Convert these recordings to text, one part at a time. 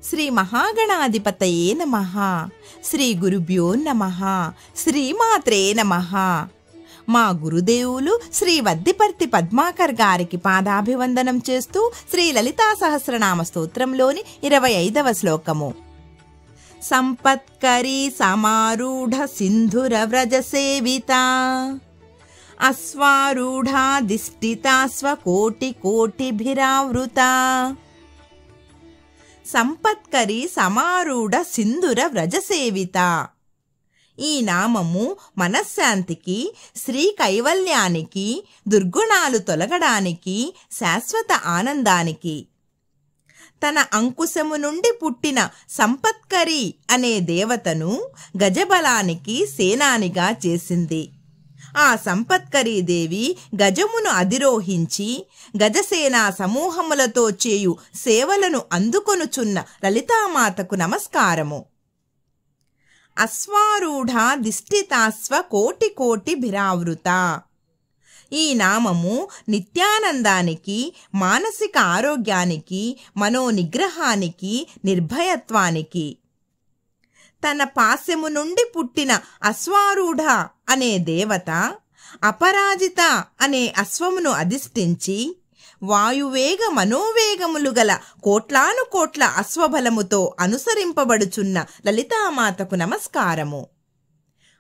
శ్రీ మహాగణాధిపతయే నమః. శ్రీ గురుభ్యో నమః. శ్రీమాత్రే నమః. మా గురుదేవులు శ్రీ వద్దిపర్తి పద్మాకర్ గారికి పాదాభివందనం చేస్తూ శ్రీ లలితా సహస్రనామ స్తోత్రంలోని 25వ శ్లోకము. సంపత్కరీ సమారూఢ సింధుర వ్రజ సేవిత అశ్వారూఢాధిష్ఠితా స్వకోటి కోటిభిరావృత. సంపత్కరీ సమారూఢ సింధుర వ్రజ సేవిత. ఈ నామము మనశ్శాంతికి, శ్రీ కైవల్యానికి, దుర్గుణాలు తొలగడానికి, శాశ్వత ఆనందానికి. తన అంకుశము నుండి పుట్టిన సంపత్కరి అనే దేవతను గజబలానికి సేనానిగా చేసింది. ఆ సంపత్కరీ దేవి గజమును అధిరోహించి గజసేనా సమూహములతో చేయు సేవలను అందుకొనుచున్న లలితామాతకు నమస్కారము. అశ్వారూఢాధిష్ఠితాస్వ కోటి కోటిభిరావృత. ఈ నామము నిత్యానందానికి, మానసిక ఆరోగ్యానికి, మనోనిగ్రహానికి, నిర్భయత్వానికి. తన పాశము నుండి పుట్టిన అశ్వారూఢ అనే దేవత అపరాజిత అనే అశ్వమును అధిష్ఠించి వాయువేగ మనోవేగములు గల కోట్లాను కోట్ల అశ్వబలముతో అనుసరింపబడుచున్న లలితామాతకు నమస్కారము.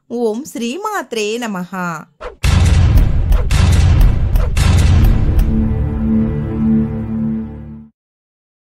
ఓం శ్రీమాత్రే నమః.